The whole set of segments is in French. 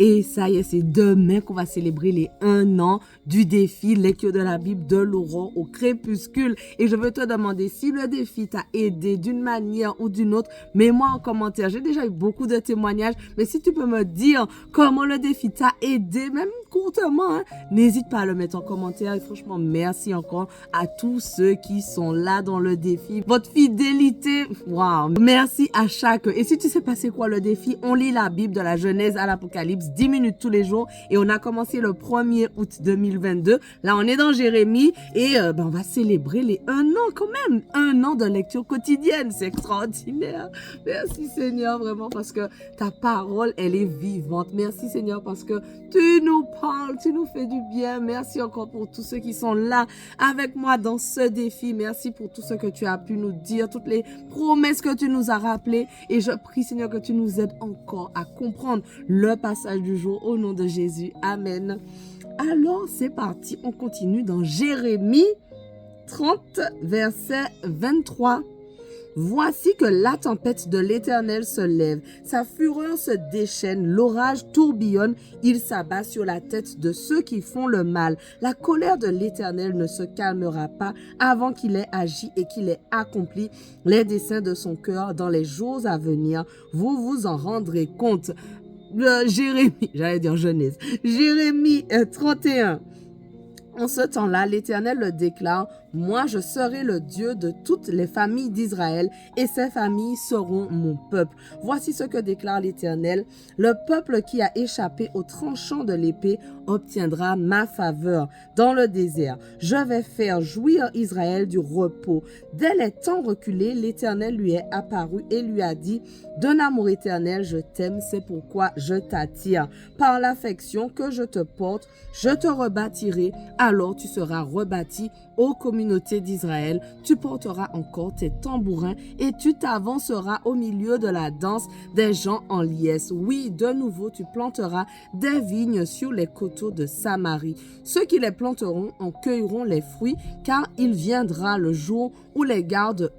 Et ça y est, c'est demain qu'on va célébrer les 1 an du défi Lecture de la Bible de l'aurore au crépuscule. Et je veux te demander si le défi t'a aidé d'une manière ou d'une autre. Mets-moi en commentaire. J'ai déjà eu beaucoup de témoignages, mais si tu peux me dire comment le défi t'a aidé, même courtement, hein, n'hésite pas à le mettre en commentaire. Et franchement, merci encore à tous ceux qui sont là dans le défi. Votre fidélité, waouh! Merci à chaque. Et si tu sais pas c'est quoi le défi, on lit la Bible de la Genèse à l'Apocalypse 10 minutes tous les jours et on a commencé le 1er août 2022. Là, on est dans Jérémie et on va célébrer les 1 an quand même. 1 an de lecture quotidienne. C'est extraordinaire. Merci Seigneur vraiment parce que ta parole, elle est vivante. Merci Seigneur parce que tu nous parles, tu nous fais du bien. Merci encore pour tous ceux qui sont là avec moi dans ce défi. Merci pour tout ce que tu as pu nous dire, toutes les promesses que tu nous as rappelées. Et je prie Seigneur que tu nous aides encore à comprendre le passage du jour au nom de Jésus. Amen. Alors, c'est parti. On continue dans Jérémie 30, verset 23. Voici que la tempête de l'Éternel se lève, sa fureur se déchaîne, l'orage tourbillonne, il s'abat sur la tête de ceux qui font le mal. La colère de l'Éternel ne se calmera pas avant qu'il ait agi et qu'il ait accompli les desseins de son cœur dans les jours à venir. Vous vous en rendrez compte. Jérémie 31. En ce temps-là, l'Éternel le déclare, « Moi, je serai le Dieu de toutes les familles d'Israël, et ces familles seront mon peuple. » Voici ce que déclare l'Éternel, « Le peuple qui a échappé au tranchant de l'épée obtiendra ma faveur dans le désert. Je vais faire jouir Israël du repos. » Dès les temps reculés, l'Éternel lui est apparu et lui a dit, « D'un amour éternel, je t'aime, c'est pourquoi je t'attire. Par l'affection que je te porte, je te rebâtirai. Alors tu seras rebâti ô communauté d'Israël. Tu porteras encore tes tambourins et tu t'avanceras au milieu de la danse des gens en liesse. Oui, de nouveau, tu planteras des vignes sur les coteaux de Samarie. Ceux qui les planteront en cueilleront les fruits, car il viendra le jour où les gardes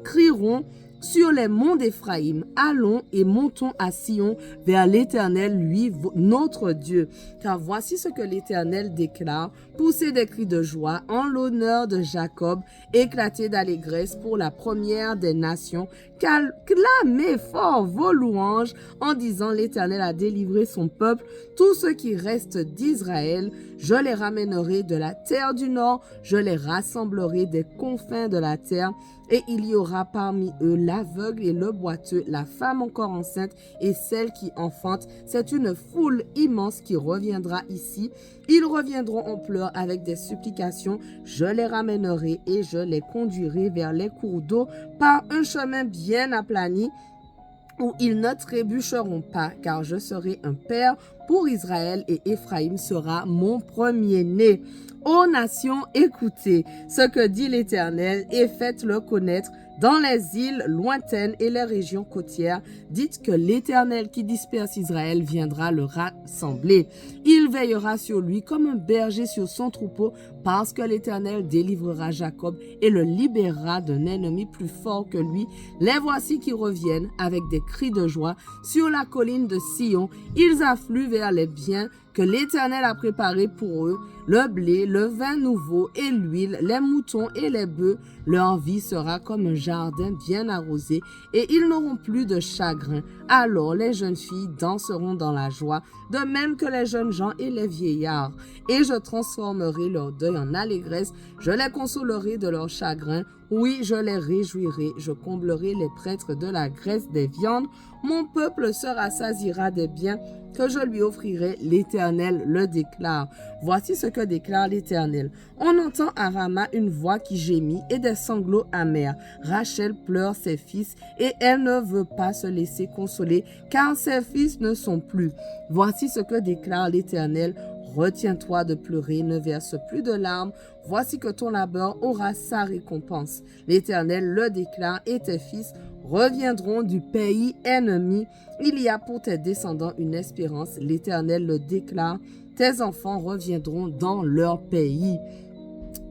crieront sur les monts d'Éphraïm, allons et montons à Sion vers l'Éternel, lui, notre Dieu. Car voici ce que l'Éternel déclare, poussez des cris de joie en l'honneur de Jacob, éclatez d'allégresse pour la première des nations, clamez fort vos louanges en disant l'Éternel a délivré son peuple, tous ceux qui restent d'Israël, je les ramènerai de la terre du nord, je les rassemblerai des confins de la terre, et il y aura parmi eux l'aveugle et le boiteux, la femme encore enceinte et celle qui enfante. C'est une foule immense qui reviendra ici. Ils reviendront en pleurs avec des supplications. Je les ramènerai et je les conduirai vers les cours d'eau par un chemin bien aplani où ils ne trébucheront pas, car je serai un père pour Israël et Éphraïm sera mon premier-né. Ô nations, écoutez ce que dit l'Éternel et faites-le connaître dans les îles lointaines et les régions côtières. Dites que l'Éternel qui disperse Israël viendra le rassembler. Il veillera sur lui comme un berger sur son troupeau, parce que l'Éternel délivrera Jacob et le libérera d'un ennemi plus fort que lui. Les voici qui reviennent avec des cris de joie sur la colline de Sion. Ils affluent vers les biens que l'Éternel a préparés pour eux, le blé, le vin nouveau et l'huile, les moutons et les bœufs. Leur vie sera comme un jardin bien arrosé et ils n'auront plus de chagrin. Alors les jeunes filles danseront dans la joie, de même que les jeunes gens et les vieillards. Et je transformerai leur deuil en allégresse, je les consolerai de leur chagrin. Oui, je les réjouirai, je comblerai les prêtres de la graisse des viandes. Mon peuple se rassasiera des biens que je lui offrirai, l'Éternel le déclare. Voici ce que déclare l'Éternel. On entend à Rama une voix qui gémit et des sanglots amers. Rachel pleure ses fils et elle ne veut pas se laisser consoler, car ses fils ne sont plus. Voici ce que déclare l'Éternel. Retiens-toi de pleurer, ne verse plus de larmes. Voici que ton labeur aura sa récompense. L'Éternel le déclare et tes fils reviendront du pays ennemi. Il y a pour tes descendants une espérance. L'Éternel le déclare. Tes enfants reviendront dans leur pays.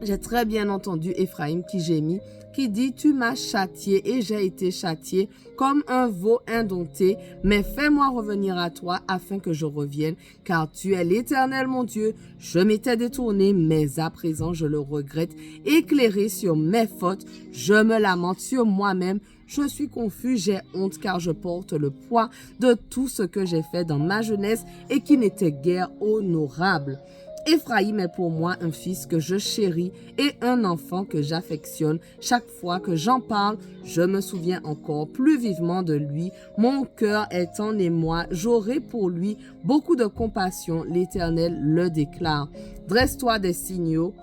J'ai très bien entendu Éphraïm qui gémit qui dit, tu m'as châtié et j'ai été châtié comme un veau indompté, mais fais-moi revenir à toi afin que je revienne, car tu es l'Éternel mon Dieu. Je m'étais détourné, mais à présent je le regrette. Éclairé sur mes fautes, je me lamente sur moi-même. Je suis confus, j'ai honte, car je porte le poids de tout ce que j'ai fait dans ma jeunesse et qui n'était guère honorable. Éphraïm est pour moi un fils que je chéris et un enfant que j'affectionne. Chaque fois que j'en parle, je me souviens encore plus vivement de lui. Mon cœur est en émoi. J'aurai pour lui beaucoup de compassion. L'Éternel le déclare. Dresse-toi des signaux.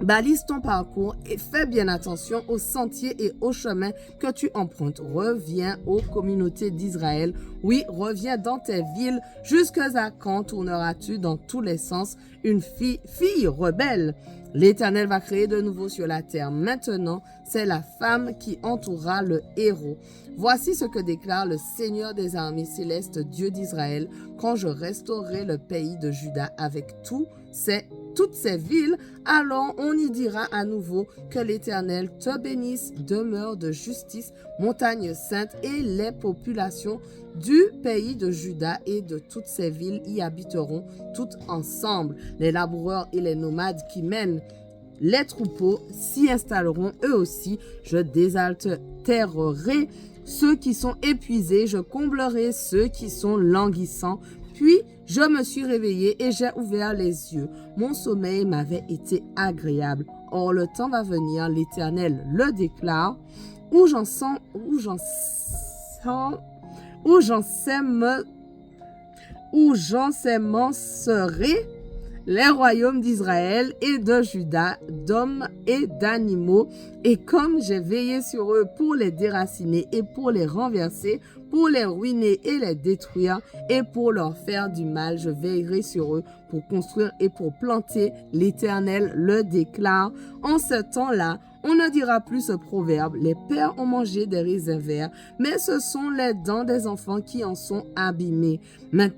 Balise ton parcours et fais bien attention aux sentiers et aux chemins que tu empruntes. Reviens aux communautés d'Israël. Oui, reviens dans tes villes. Jusqu'à quand tourneras-tu dans tous les sens une fille rebelle? L'Éternel va créer de nouveau sur la terre. Maintenant, c'est la femme qui entourera le héros. Voici ce que déclare le Seigneur des armées célestes, Dieu d'Israël, quand je restaurerai le pays de Juda avec toutes ces villes, alors on y dira à nouveau que l'Éternel te bénisse, demeure de justice, montagne sainte, et les populations du pays de Juda et de toutes ces villes y habiteront toutes ensemble. Les laboureurs et les nomades qui mènent les troupeaux s'y installeront eux aussi. Je désaltérerai ceux qui sont épuisés, je comblerai ceux qui sont languissants. Puis je me suis réveillé et j'ai ouvert les yeux. Mon sommeil m'avait été agréable. Or le temps va venir, l'Éternel le déclare, où j'ensemencerai les royaumes d'Israël et de Juda, d'hommes et d'animaux, et comme j'ai veillé sur eux pour les déraciner et pour les renverser, pour les ruiner et les détruire, et pour leur faire du mal, je veillerai sur eux pour construire et pour planter. L'Éternel le déclare. En ce temps-là, on ne dira plus ce proverbe, les pères ont mangé des raisins verts, mais ce sont les dents des enfants qui en sont abîmées. Mais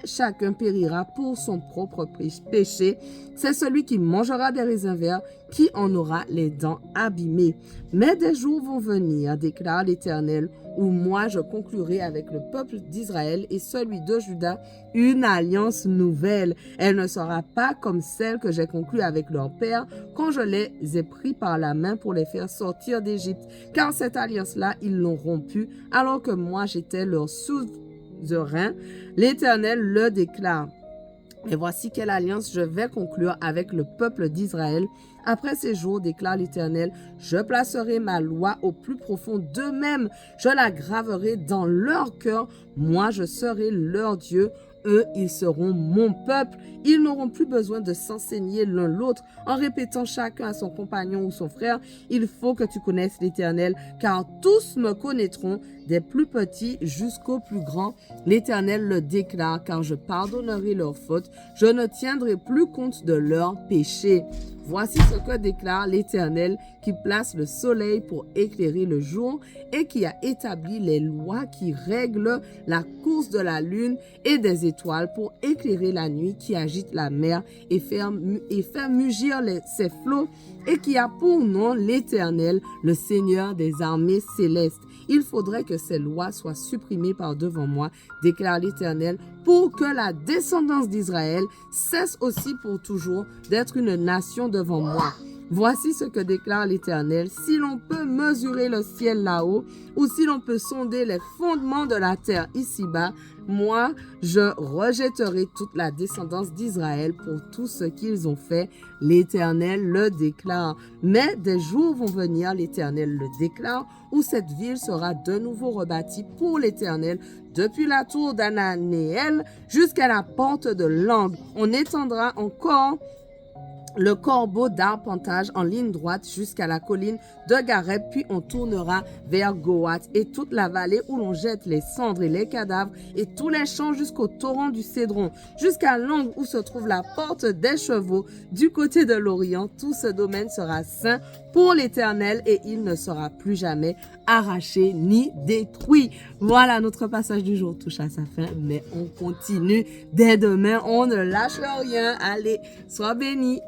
chacun périra pour son propre péché. C'est celui qui mangera des raisins verts qui en aura les dents abîmées. Mais des jours vont venir, déclare l'Éternel, où moi je conclurai avec le peuple d'Israël et celui de Juda une alliance nouvelle. Elle ne sera pas comme celle que j'ai conclue avec leur père quand je les ai pris par la main pour les faire sortir d'Égypte, car cette alliance-là, ils l'ont rompue alors que moi j'étais leur suzerain. L'Éternel le déclare. Et voici quelle alliance je vais conclure avec le peuple d'Israël. Après ces jours, déclare l'Éternel, je placerai ma loi au plus profond d'eux-mêmes. Je la graverai dans leur cœur. Moi, je serai leur Dieu. Eux, ils seront mon peuple. Ils n'auront plus besoin de s'enseigner l'un l'autre en répétant chacun à son compagnon ou son frère. Il faut que tu connaisses l'Éternel, car tous me connaîtront, des plus petits jusqu'aux plus grands. L'Éternel le déclare, car je pardonnerai leurs fautes. Je ne tiendrai plus compte de leurs péchés. Voici ce que déclare l'Éternel, qui place le soleil pour éclairer le jour et qui a établi les lois qui règlent la course de la lune et des étoiles pour éclairer la nuit, qui agite la mer et fait mugir ses flots, et qui a pour nom l'Éternel, le Seigneur des armées célestes. Il faudrait que ces lois soient supprimées par devant moi, déclare l'Éternel, pour que la descendance d'Israël cesse aussi pour toujours d'être une nation devant moi. Voici ce que déclare l'Éternel. Si l'on peut mesurer le ciel là-haut, ou si l'on peut sonder les fondements de la terre ici-bas, moi, je rejetterai toute la descendance d'Israël pour tout ce qu'ils ont fait. L'Éternel le déclare. Mais des jours vont venir, l'Éternel le déclare, où cette ville sera de nouveau rebâtie pour l'Éternel, depuis la tour d'Ananéel jusqu'à la porte de l'angle. On étendra encore le corbeau d'arpentage en ligne droite jusqu'à la colline de Gareb, puis on tournera vers Goat et toute la vallée où l'on jette les cendres et les cadavres et tous les champs jusqu'au torrent du Cédron, jusqu'à l'angle où se trouve la porte des chevaux du côté de l'Orient. Tout ce domaine sera saint pour l'Éternel et il ne sera plus jamais arraché ni détruit. Voilà, notre passage du jour touche à sa fin, mais on continue dès demain. On ne lâche rien. Allez, sois bénis.